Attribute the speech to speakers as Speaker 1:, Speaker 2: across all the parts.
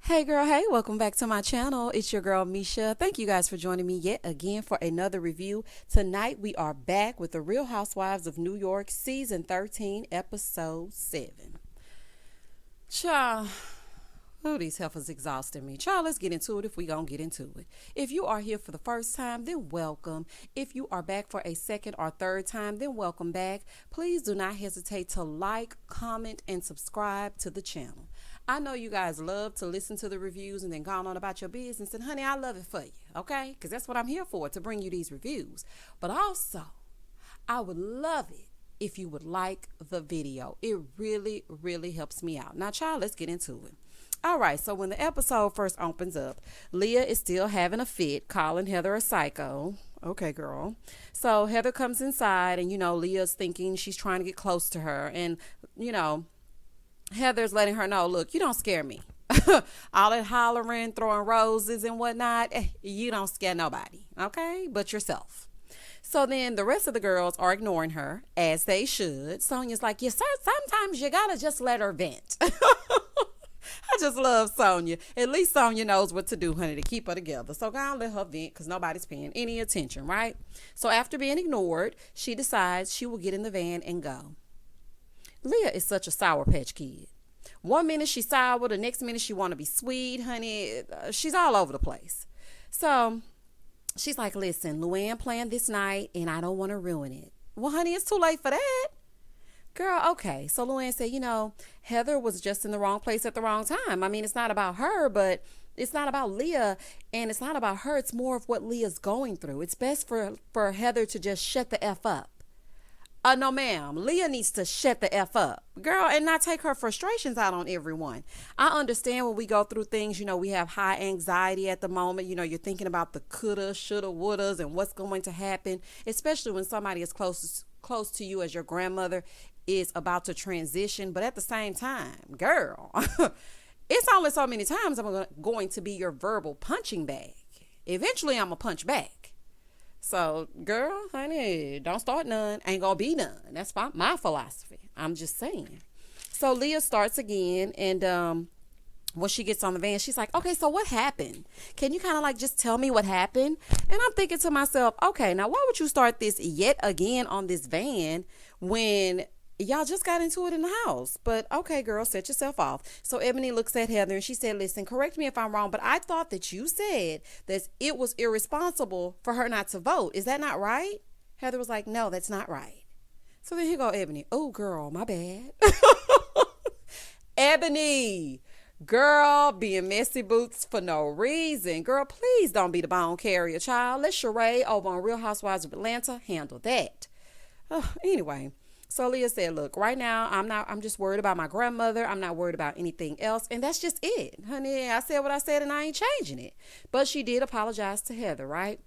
Speaker 1: Hey girl, hey, welcome back to my channel. It's your girl Misha. Thank you guys for joining me yet again for another review. Tonight we are back with the Real Housewives of New York season 13 episode 7. Child, oh, these heifers exhausting me. Child, let's get into it if we gonna get into it. If you are here for the first time, then welcome. If you are back for a second or third time, then welcome back. Please do not hesitate to like, comment, and subscribe to the channel. I know you guys love to listen to the reviews and then go on about your business. And honey, I love it for you, okay? Because that's what I'm here for, to bring you these reviews. But also, I would love it if you would like the video. It really, really helps me out. Now, child, let's get into it. All right, so when the episode first opens up, Leah is still having a fit, calling Heather a psycho. Okay, girl. So Heather comes inside and, Leah's thinking she's trying to get close to her. And, Heather's letting her know, look, you don't scare me. All that hollering, throwing roses and whatnot, you don't scare nobody, okay? But yourself. So then the rest of the girls are ignoring her, as they should. Sonja's like, yes, sir, sometimes you gotta just let her vent. I just love Sonja. At least Sonja knows what to do, honey, to keep her together. So go on, let her vent because nobody's paying any attention, right? So after being ignored, she decides she will get in the van and go. Leah is such a Sour Patch Kid. One minute she's sour, the next minute she want to be sweet, honey. She's all over the place. So she's like, listen, Luann planned this night and I don't want to ruin it. Well, honey, it's too late for that. Girl, okay. So Luann said, Heather was just in the wrong place at the wrong time. I mean, it's not about her, but it's not about Leah, and it's not about her. It's more of what Leah's going through. It's best for Heather to just shut the F up. No, ma'am. Leah needs to shut the F up, girl, and not take her frustrations out on everyone. I understand when we go through things, we have high anxiety at the moment. You're thinking about the coulda, shoulda, wouldas and what's going to happen, especially when somebody as close to you as your grandmother is about to transition. But at the same time, girl, it's only so many times I'm going to be your verbal punching bag. Eventually, I'm going to punch back. So, girl, honey, don't start none. Ain't gonna be none. That's my philosophy. I'm just saying. So Leah starts again, and when she gets on the van, she's like, okay, so what happened? Can you kind of like just tell me what happened? And I'm thinking to myself, okay, now why would you start this yet again on this van when y'all just got into it in the house? But okay, girl, set yourself off. So Eboni looks at Heather and she said, listen, correct me if I'm wrong, but I thought that you said that it was irresponsible for her not to vote. Is that not right? Heather was like, no, that's not right. So then here go Eboni. Oh, girl, my bad. Eboni, girl, being messy boots for no reason. Girl, please don't be the bone carrier, child. Let Sheree over on Real Housewives of Atlanta handle that. Anyway. So Leah said, look, right now, I'm just worried about my grandmother. I'm not worried about anything else. And that's just it. Honey, I said what I said and I ain't changing it. But she did apologize to Heather, right?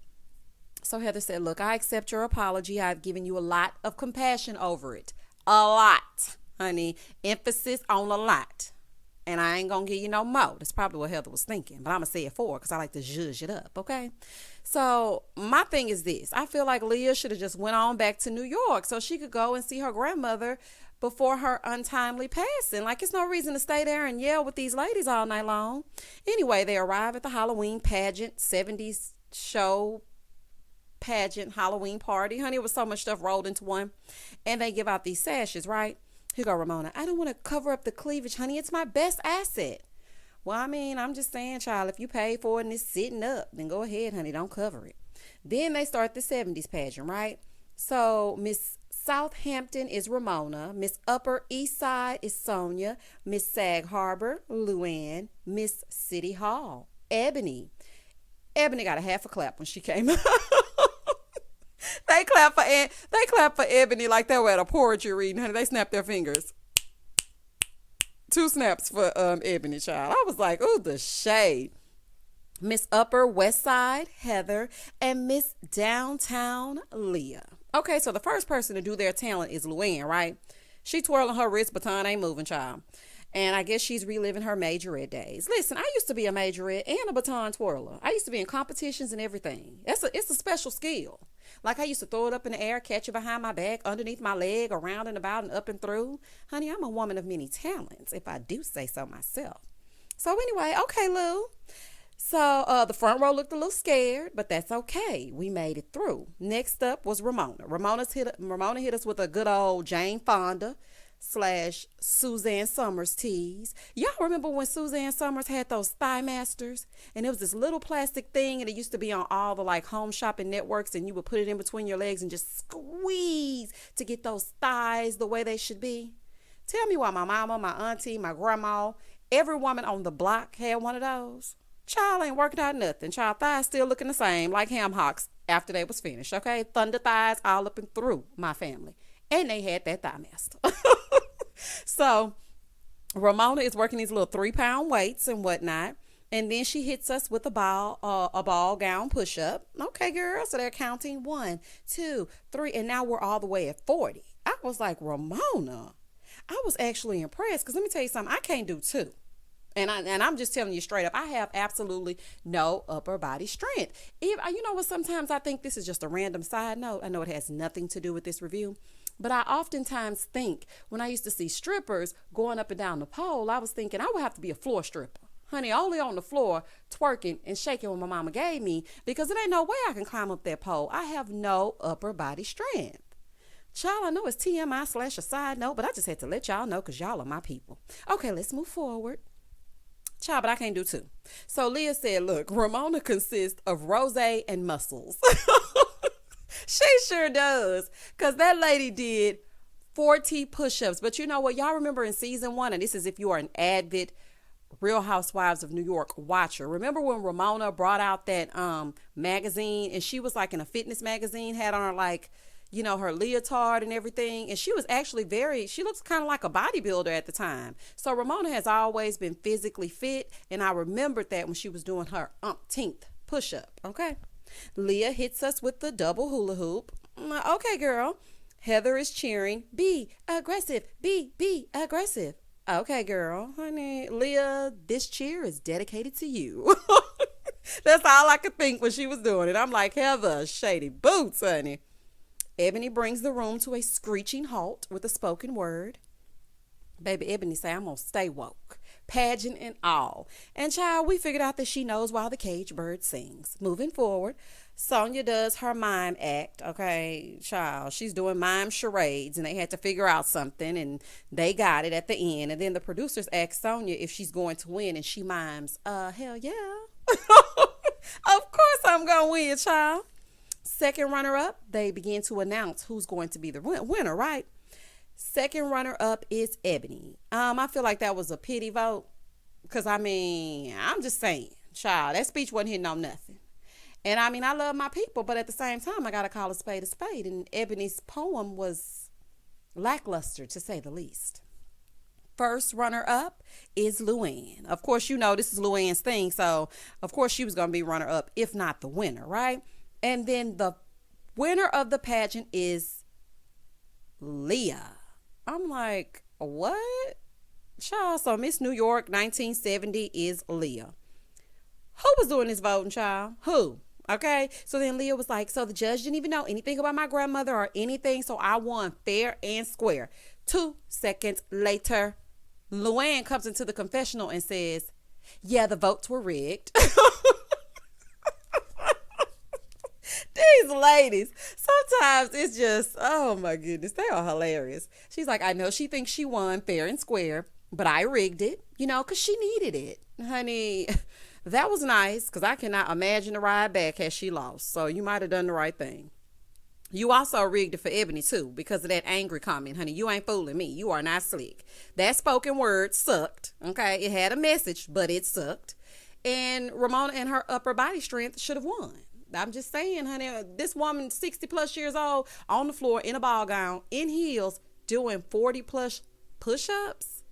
Speaker 1: So Heather said, look, I accept your apology. I've given you a lot of compassion over it. A lot, honey. Emphasis on a lot. And I ain't going to give you no more. That's probably what Heather was thinking. But I'm going to say it for her because I like to zhuzh it up, okay? So my thing is this. I feel like Leah should have just went on back to New York so she could go and see her grandmother before her untimely passing. Like, it's no reason to stay there and yell with these ladies all night long. Anyway, they arrive at the Halloween pageant, 70s show pageant Halloween party. Honey, it was so much stuff rolled into one. And they give out these sashes, right? Here go Ramona. I don't want to cover up the cleavage, honey. It's my best asset. Well, I mean, I'm just saying, child, if you pay for it and it's sitting up, then go ahead, honey. Don't cover it. Then they start the 70s pageant, right? So Miss Southampton is Ramona. Miss Upper East Side is Sonja. Miss Sag Harbor, Luann. Miss City Hall, Eboni. Eboni got a half a clap when she came out. They clap for Eboni like they were at a poetry reading, honey. They snapped their fingers. 2 snaps for Eboni, child. I was like, ooh, the shade. Miss Upper West Side, Heather, and Miss Downtown, Leah. Okay, so the first person to do their talent is Luann, right? She twirling her wrist, baton ain't moving, child. And I guess she's reliving her majorette days. Listen, I used to be a majorette and a baton twirler. I used to be in competitions and everything. It's a special skill. Like, I used to throw it up in the air, catch it behind my back, underneath my leg, around and about and up and through. Honey, I'm a woman of many talents, if I do say so myself. So anyway, okay, Lou. So the front row looked a little scared, but that's okay. We made it through. Next up was Ramona. Ramona hit us with a good old Jane Fonda slash Suzanne Summers tease. Y'all remember when Suzanne Summers had those thigh masters? And it was this little plastic thing, and it used to be on all the like home shopping networks, and you would put it in between your legs and just squeeze to get those thighs the way they should be. Tell me why my mama, my auntie, my grandma, every woman on the block had one of those. Child ain't working out nothing. Child thighs still looking the same like ham hocks after they was finished. Okay, thunder thighs all up and through my family, and they had that thigh master. So Ramona is working these little 3-pound weights and whatnot, and then she hits us with a ball gown push up. Okay, girl. So they're counting 1, 2, 3, and now we're all the way at 40. I was like, Ramona, I was actually impressed because let me tell you something. I can't do 2. And I'm just telling you straight up, I have absolutely no upper body strength. You know what? Sometimes I think this is just a random side note. I know it has nothing to do with this review, but I oftentimes think when I used to see strippers going up and down the pole, I was thinking I would have to be a floor stripper. Honey, only on the floor, twerking and shaking what my mama gave me, because it ain't no way I can climb up that pole. I have no upper body strength. Child, I know it's TMI / a side note, but I just had to let y'all know because y'all are my people. Okay, let's move forward. Child, but I can't do 2. So Leah said, look, Ramona consists of rosé and muscles. She sure does. Because that lady did 40 push-ups. But you know what? Y'all remember in season 1, and this is if you are an avid Real Housewives of New York watcher. Remember when Ramona brought out that magazine, and she was like in a fitness magazine, had on her like, you know, her leotard and everything. And she was actually she looks kind of like a bodybuilder at the time. So Ramona has always been physically fit. And I remembered that when she was doing her umpteenth push-up. Okay. Leah hits us with the double hula hoop. Okay, girl. Heather is cheering. Be aggressive. Be aggressive. Okay, girl. Honey, Leah, this cheer is dedicated to you. That's all I could think when she was doing it. I'm like, Heather, shady boots, honey. Eboni brings the room to a screeching halt with a spoken word. Baby Eboni say, I'm going to stay woke. Pageant and all. And child, we figured out that she knows why the cage bird sings. Moving forward, Sonja does her mime act. Okay, child, she's doing mime charades, and they had to figure out something, and they got it at the end. And then the producers asked Sonja if she's going to win, and she mimes, hell yeah. Of course I'm going to win, child. Second runner-up, they begin to announce who's going to be the winner, right? Second runner-up is Eboni. I feel like that was a pity vote because, I mean, I'm just saying, child, that speech wasn't hitting on nothing. And, I mean, I love my people, but at the same time, I got to call a spade a spade. And Eboni's poem was lackluster, to say the least. First runner-up is Luann. Of course, you know this is Luann's thing, so, of course, she was going to be runner-up, if not the winner, right? And then the winner of the pageant is Leah. I'm like, what? Child, so Miss New York 1970 is Leah. Who was doing this voting, child? Who? Okay. So then Leah was like, so the judge didn't even know anything about my grandmother or anything, so I won fair and square. 2 seconds later, Luann comes into the confessional and says, yeah, the votes were rigged. These ladies, sometimes it's just, oh my goodness, they are hilarious. She's like, I know she thinks she won fair and square, but I rigged it, you know, because she needed it. Honey, that was nice because I cannot imagine the ride back had she lost. So you might have done the right thing. You also rigged it for Eboni too because of that angry comment, honey. You ain't fooling me. You are not slick. That spoken word sucked, okay? It had a message, but it sucked. And Ramona and her upper body strength should have won. I'm just saying, honey, this woman 60 plus years old on the floor in a ball gown, in heels, doing 40 plus push-ups.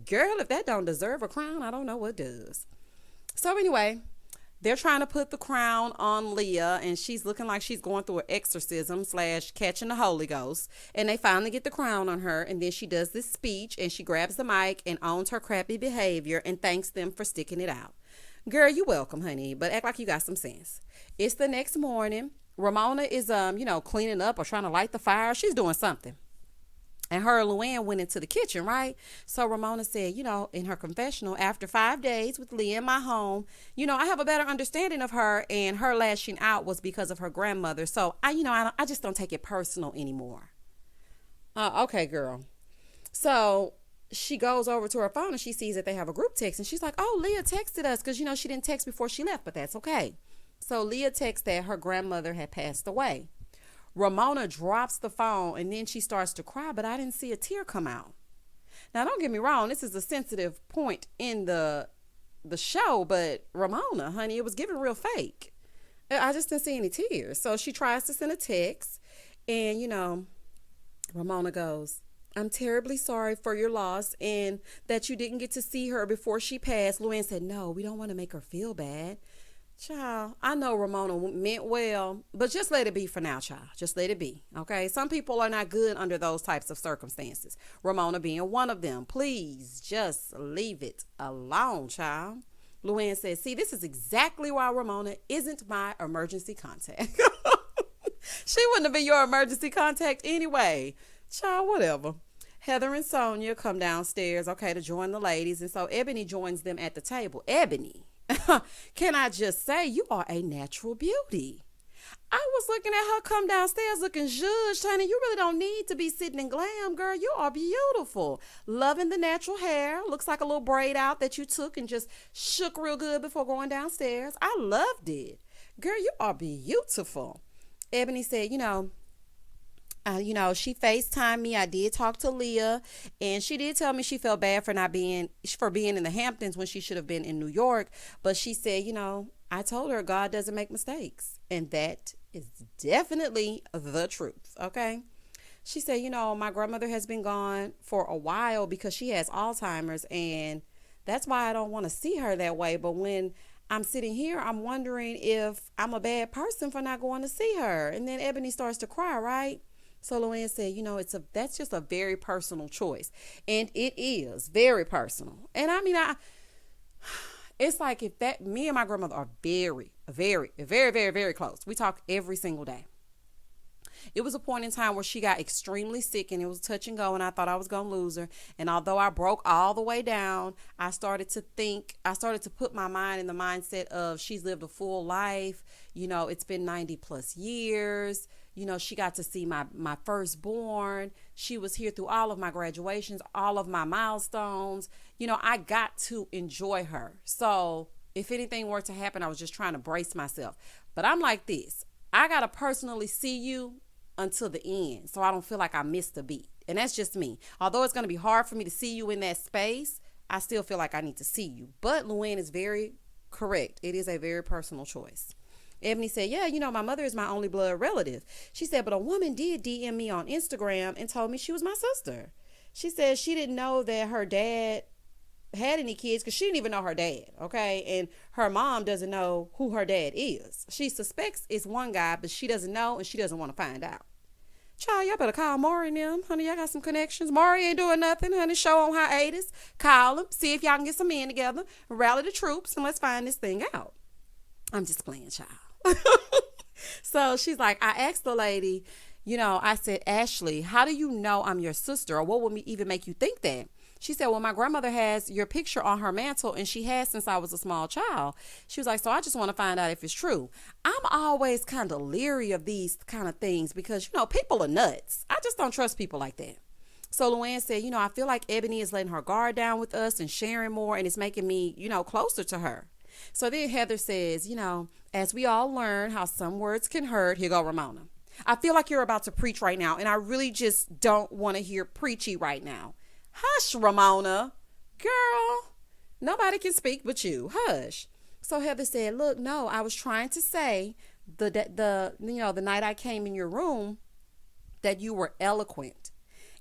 Speaker 1: Girl, if that don't deserve a crown, I don't know what does. So anyway, they're trying to put the crown on Leah, and she's looking like she's going through an exorcism / catching the Holy Ghost. And they finally get the crown on her, and then she does this speech, and she grabs the mic and owns her crappy behavior and thanks them for sticking it out. Girl, you welcome, honey, but act like you got some sense. It's the next morning. Ramona is, cleaning up or trying to light the fire. She's doing something. And her and Luann went into the kitchen, right? So Ramona said, in her confessional, after 5 days with Leah in my home, I have a better understanding of her, and her lashing out was because of her grandmother. So I just don't take it personal anymore. Okay, girl. So she goes over to her phone and she sees that they have a group text, and she's like, oh, Leah texted us because, she didn't text before she left, but that's okay. So Leah texts that her grandmother had passed away. Ramona drops the phone and then she starts to cry, but I didn't see a tear come out. Now, don't get me wrong. This is a sensitive point in the show, but Ramona, honey, it was giving real fake. I just didn't see any tears. So she tries to send a text, and, Ramona goes, I'm terribly sorry for your loss and that you didn't get to see her before she passed. Luann said, no, we don't want to make her feel bad. Child, I know Ramona meant well, but just let it be for now, child. Just let it be, okay? Some people are not good under those types of circumstances. Ramona being one of them. Please just leave it alone, child. Luann says, see, this is exactly why Ramona isn't my emergency contact. She wouldn't have been your emergency contact anyway. Child, whatever. Heather and Sonja come downstairs, okay, to join the ladies. And so Eboni joins them at the table. Eboni, can I just say, you are a natural beauty. I was looking at her come downstairs looking judged, honey. You really don't need to be sitting in glam, girl. You are beautiful. Loving the natural hair. Looks like a little braid out that you took and just shook real good before going downstairs. I loved it. Girl, you are beautiful. Eboni said, she FaceTimed me. I did talk to Leah, and she did tell me she felt bad for being in the Hamptons when she should have been in New York. But she said, I told her God doesn't make mistakes, and that is definitely the truth. Okay. She said, my grandmother has been gone for a while because she has Alzheimer's, and that's why I don't want to see her that way. But when I'm sitting here, I'm wondering if I'm a bad person for not going to see her. And then Eboni starts to cry, right? So Luann said, that's just a very personal choice. And it is very personal. And I mean, it's like me and my grandmother are very, very, very, very, very close. We talk every single day. It was a point in time where she got extremely sick and it was touch and go, and I thought I was going to lose her. And although I broke all the way down, I started to put my mind in the mindset of she's lived a full life. It's been 90 plus years. She got to see my firstborn. She was here through all of my graduations, all of my milestones. I got to enjoy her. So if anything were to happen, I was just trying to brace myself. But I'm like this. I got to personally see you until the end, so I don't feel like I missed a beat. And that's just me. Although it's going to be hard for me to see you in that space, I still feel like I need to see you. But Luann is very correct. It is a very personal choice. Eboni said, yeah, my mother is my only blood relative. She said, but a woman did DM me on Instagram and told me she was my sister. She said she didn't know that her dad had any kids because she didn't even know her dad, okay? And her mom doesn't know who her dad is. She suspects it's one guy, but she doesn't know and she doesn't want to find out. Child, y'all better call Maury and them. Honey, y'all got some connections. Maury ain't doing nothing, honey. Show on hiatus. Call them. See if y'all can get some men together. Rally the troops and let's find this thing out. I'm just playing, child. So she's like, I asked the lady, I said, Ashley, how do you know I'm your sister? Or what would even make you think that? She said, well, my grandmother has your picture on her mantle, and she has since I was a small child. She was like, so I just want to find out if it's true. I'm always kind of leery of these kind of things because, people are nuts. I just don't trust people like that. So Luann said, I feel like Eboni is letting her guard down with us and sharing more, and it's making me, closer to her. So then Heather says, as we all learn how some words can hurt, here go Ramona. I feel like you're about to preach right now, and I really just don't want to hear preachy right now. Hush, Ramona. Girl, nobody can speak but you. Hush. So Heather said, look, no, I was trying to say the night I came in your room that you were eloquent.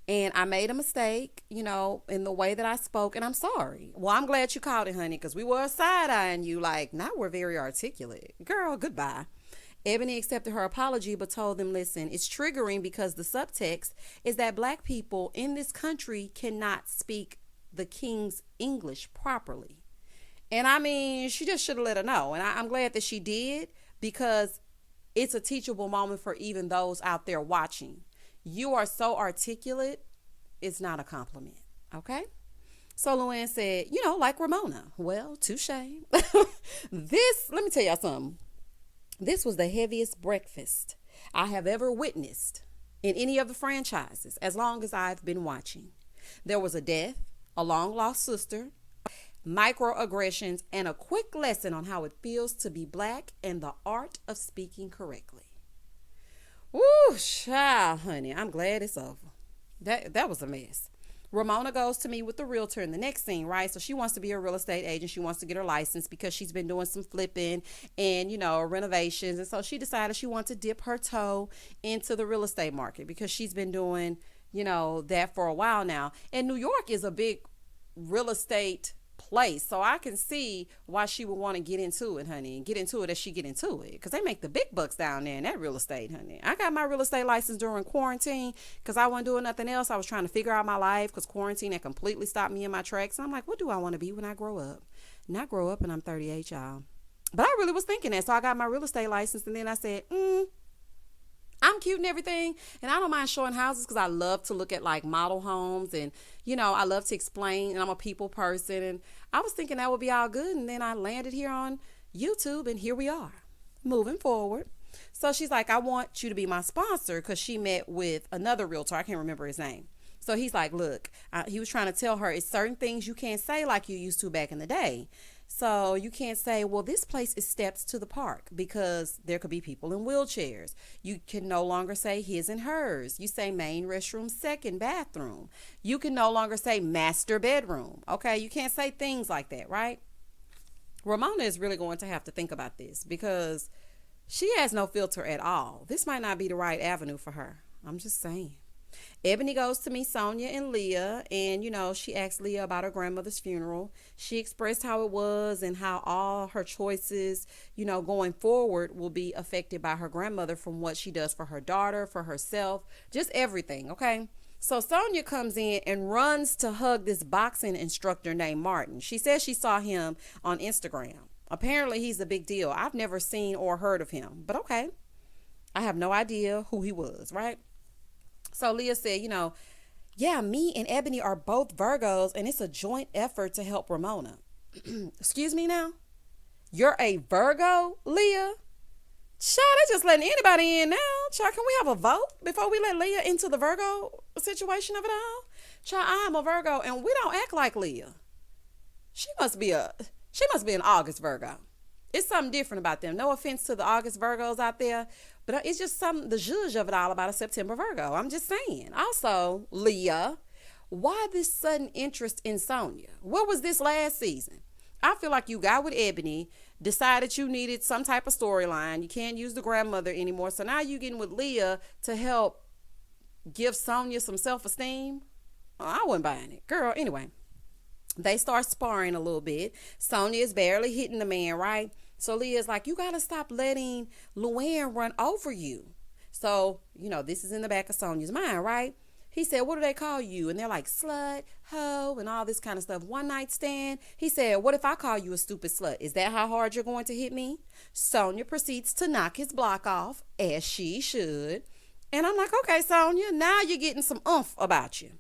Speaker 1: And I made a mistake, in the way that I spoke, and I'm sorry. Well, I'm glad you called it, honey, because we were side-eyeing you like, now we're very articulate. Girl, goodbye. Eboni accepted her apology but told them, listen, it's triggering because the subtext is that Black people in this country cannot speak the King's English properly. And I mean, she just should have let her know. And I'm glad that she did because it's a teachable moment for even those out there watching. You are so articulate is not a compliment. Okay? So Luann said, like Ramona. Well, touche. Let me tell y'all something. This was the heaviest breakfast I have ever witnessed in any of the franchises as long as I've been watching. There was a death, a long lost sister, microaggressions, and a quick lesson on how it feels to be black and the art of speaking correctly. Woo, child, honey, I'm glad it's over. That was a mess. Ramona goes to meet with the realtor in the next scene, right? So she wants to be a real estate agent. She wants to get her license because she's been doing some flipping and, renovations. And so she decided she wants to dip her toe into the real estate market because she's been doing, that for a while now. And New York is a big real estate place. So I can see why she would want to get into it, honey, and get into it as she get into it, because they make the big bucks down there in that real estate, honey. I got my real estate license during quarantine because I wasn't doing nothing else. I was trying to figure out my life because quarantine had completely stopped me in my tracks. And I'm like, what do I want to be when I grow up? And I grow up and I'm 38, y'all. But I really was thinking that. So I got my real estate license, and then I said, I'm cute and everything, and I don't mind showing houses because I love to look at like model homes, and I love to explain, and I'm a people person, and I was thinking that would be all good, and then I landed here on YouTube, and here we are moving forward. So she's like, I want you to be my sponsor, because she met with another realtor. I can't remember his name. So he's like, look, he was trying to tell her it's certain things you can't say like you used to back in the day. So you can't say, well, this place is steps to the park, because there could be people in wheelchairs. You can no longer say his and hers. You say main restroom, second bathroom. You can no longer say master bedroom. Okay, you can't say things like that, right? Ramona is really going to have to think about this because she has no filter at all. This might not be the right avenue for her. I'm just saying. Eboni goes to meet Sonja and Leah, and she asked Leah about her grandmother's funeral. She expressed how it was and how all her choices, going forward will be affected by her grandmother, from what she does for her daughter, for herself, just everything, okay? So Sonja comes in and runs to hug this boxing instructor named Martin. She says she saw him on Instagram. Apparently he's a big deal. I've never seen or heard of him, but okay. I have no idea who he was, right? So Leah said, yeah, me and Eboni are both Virgos, and it's a joint effort to help Ramona. Excuse me now? You're a Virgo, Leah? Child, they just letting anybody in now. Child, can we have a vote before we let Leah into the Virgo situation of it all? Child, I'm a Virgo, and we don't act like Leah. She must be an August Virgo. It's something different about them. No offense to the August Virgos out there, but it's just the zhuzh of it all about a September Virgo. I'm just saying. Also, Leah, why this sudden interest in Sonja? What was this last season? I feel like you got with Eboni, decided you needed some type of storyline. You can't use the grandmother anymore. So now you're getting with Leah to help give Sonja some self-esteem. Oh, I wasn't buying it. Girl, anyway. They start sparring a little bit. Sonja is barely hitting the man, right? So Leah's like, you got to stop letting Luann run over you. So, this is in the back of Sonja's mind, right? He said, what do they call you? And they're like, slut, hoe, and all this kind of stuff. One night stand. He said, what if I call you a stupid slut? Is that how hard you're going to hit me? Sonja proceeds to knock his block off, as she should. And I'm like, okay, Sonja, now you're getting some oomph about you.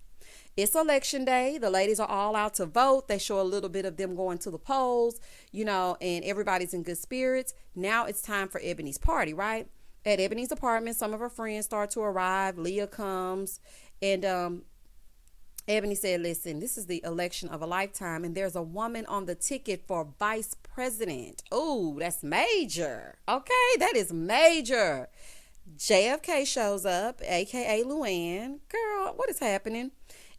Speaker 1: It's election day. The ladies are all out to vote. They show a little bit of them going to the polls, and everybody's in good spirits. Now it's time for Eboni's party, right? At Eboni's apartment, some of her friends start to arrive. Leah comes, and Eboni said, listen, this is the election of a lifetime, and there's a woman on the ticket for vice president. Oh, that's major. Okay, that is major. JFK shows up, a.k.a. Luann. Girl, what is happening?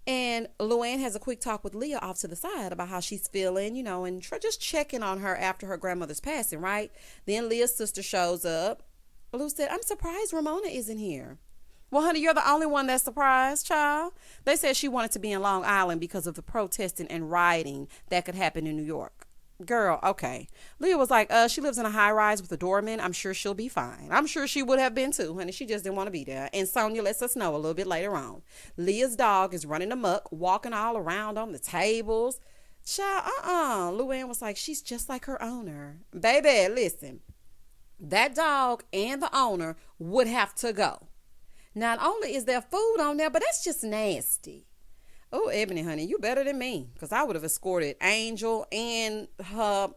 Speaker 1: And Luann has a quick talk with Leah off to the side about how she's feeling, and just checking on her after her grandmother's passing, right? Then Leah's sister shows up. Lou said, I'm surprised Ramona isn't here. Well, honey, you're the only one that's surprised, child. They said she wanted to be in Long Island because of the protesting and rioting that could happen in New York. Girl, okay. Leah was like, she lives in a high rise with a doorman. I'm sure she'll be fine. I'm sure she would have been too, honey. She just didn't want to be there. And Sonja lets us know a little bit later on. Leah's dog is running amok, walking all around on the tables. Child, Luann was like, she's just like her owner. Baby, listen. That dog and the owner would have to go. Not only is there food on there, but that's just nasty. Oh, Ebony, honey, you better than me. Because I would have escorted Angel and her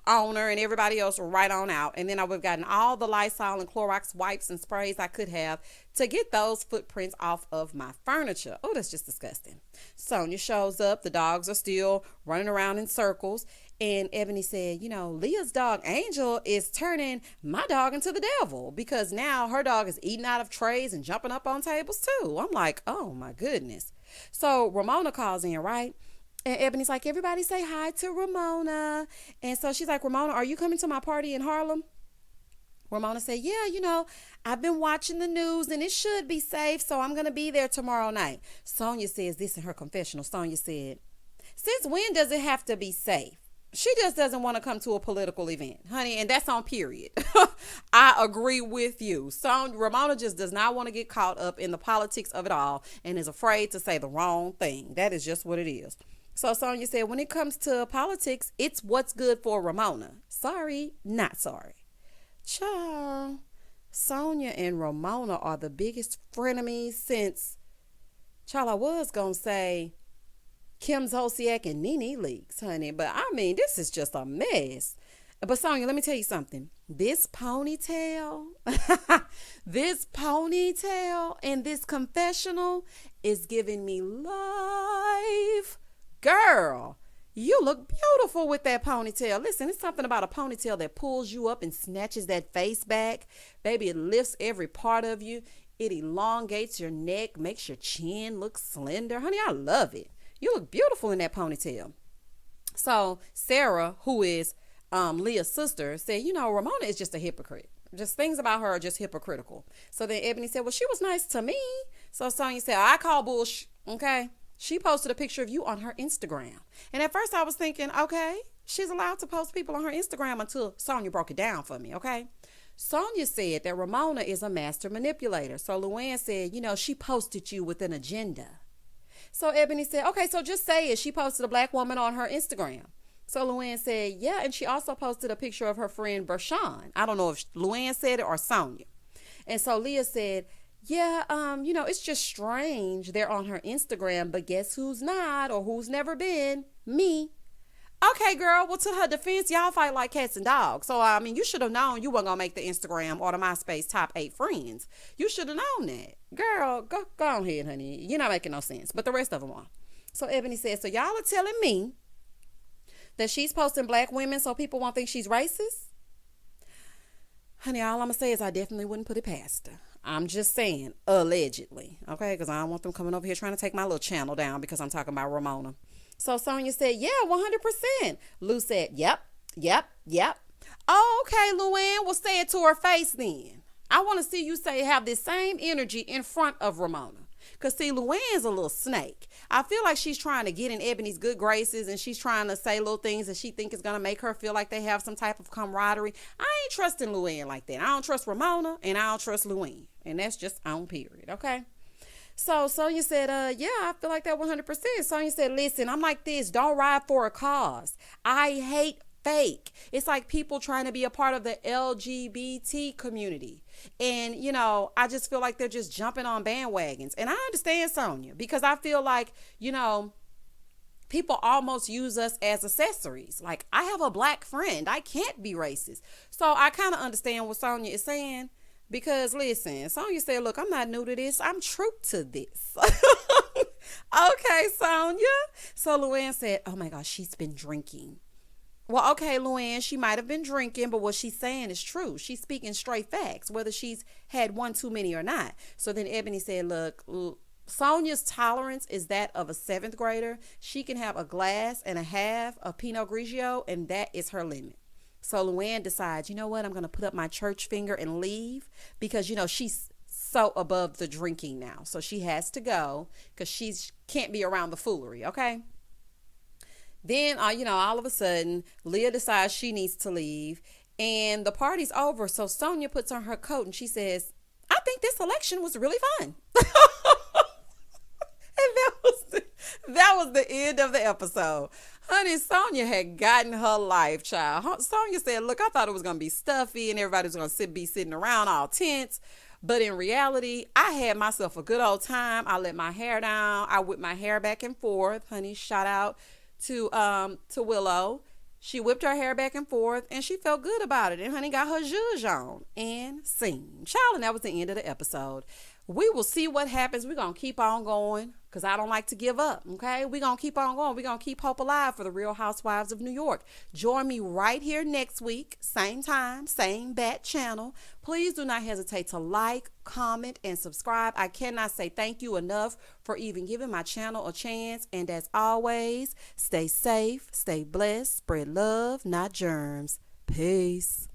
Speaker 1: owner and everybody else right on out. And then I would have gotten all the Lysol and Clorox wipes and sprays I could have to get those footprints off of my furniture. Oh, that's just disgusting. Sonja shows up. The dogs are still running around in circles. And Ebony said, Leah's dog Angel is turning my dog into the devil because now her dog is eating out of trays and jumping up on tables too. I'm like, oh my goodness. So Ramona calls in, right? And Ebony's like, everybody say hi to Ramona. And so she's like, Ramona, are you coming to my party in Harlem? Ramona said, yeah, I've been watching the news and it should be safe, so I'm going to be there tomorrow night. Sonja says this in her confessional. Sonja said, since when does it have to be safe? She just doesn't want to come to a political event, honey, and that's on period. I agree with you. Ramona just does not want to get caught up in the politics of it all and is afraid to say the wrong thing. That is just what it is. So Sonja said, when it comes to politics, it's what's good for Ramona. Sorry, not sorry. Child, Sonja and Ramona are the biggest frenemies since, child, I was going to say Kim Zolciak and Nene Leakes, honey. But I mean, this is just a mess. But Sonja, let me tell you something. This ponytail, this ponytail and this confessional is giving me life. Girl, you look beautiful with that ponytail. Listen, it's something about a ponytail that pulls you up and snatches that face back. Baby, it lifts every part of you. It elongates your neck, makes your chin look slender. Honey, I love it. You look beautiful in that ponytail. So Sarah, who is Leah's sister, said, Ramona is just a hypocrite. Just things about her are just hypocritical. So then Ebony said, well, she was nice to me. So Sonja said, I call bullshit, okay? She posted a picture of you on her Instagram. And at first I was thinking, okay, she's allowed to post people on her Instagram until Sonja broke it down for me, okay? Sonja said that Ramona is a master manipulator. So Luann said, she posted you with an agenda. So Ebony said, okay, so just say it. She posted a black woman on her Instagram. So Luann said, yeah, and she also posted a picture of her friend Bershawn. I don't know if Luann said it or Sonja. And so Leah said, yeah, it's just strange. They're on her Instagram, but guess who's not or who's never been? Me. Okay, girl. Well, to her defense, y'all fight like cats and dogs. So, you should have known you weren't going to make the Instagram or the MySpace top 8 friends. You should have known that. Girl, go ahead, honey. You're not making no sense. But the rest of them are. So, Ebony said, so y'all are telling me that she's posting black women so people won't think she's racist? Honey, all I'm going to say is I definitely wouldn't put it past her. I'm just saying, allegedly. Okay? Because I don't want them coming over here trying to take my little channel down because I'm talking about Ramona. So Sonja said, yeah, 100%. Lou said, yep. Oh, okay, Luann. Well, say it to her face then. I want to see you have this same energy in front of Ramona. Because, see, Luann's a little snake. I feel like she's trying to get in Ebony's good graces and she's trying to say little things that she think is going to make her feel like they have some type of camaraderie. I ain't trusting Luann like that. I don't trust Ramona and I don't trust Luann. And that's just on period, okay? So Sonja said, yeah, I feel like that 100%. Sonja said, listen, I'm like this. Don't ride for a cause. I hate fake. It's like people trying to be a part of the LGBT community. And, I just feel like they're just jumping on bandwagons. And I understand Sonja because I feel like, people almost use us as accessories. Like, I have a black friend. I can't be racist. So I kind of understand what Sonja is saying. Because, listen, Sonja said, look, I'm not new to this. I'm true to this. Okay, Sonja. So Luann said, oh, my gosh, she's been drinking. Well, okay, Luann, she might have been drinking, but what she's saying is true. She's speaking straight facts, whether she's had one too many or not. So then Ebony said, look, Sonja's tolerance is that of a 7th grader. She can have a glass and a half of Pinot Grigio, and that is her limit. So Luann decides, you know what, I'm going to put up my church finger and leave because, she's so above the drinking now. So she has to go because she can't be around the foolery, okay? Then, all of a sudden, Leah decides she needs to leave and the party's over. So Sonja puts on her coat and she says, I think this election was really fun. And that was the end of the episode. Honey, Sonja had gotten her life, child. Sonja said, look, I thought it was going to be stuffy and everybody was going to be sitting around all tense. But in reality, I had myself a good old time. I let my hair down. I whipped my hair back and forth. Honey, shout out to Willow. She whipped her hair back and forth and she felt good about it. And honey got her zhuzh on and sing. Child, and that was the end of the episode. We will see what happens. We're going to keep on going because I don't like to give up, okay? We're going to keep on going. We're going to keep hope alive for the Real Housewives of New York. Join me right here next week, same time, same bat channel. Please do not hesitate to like, comment, and subscribe. I cannot say thank you enough for even giving my channel a chance. And as always, stay safe, stay blessed, spread love, not germs. Peace.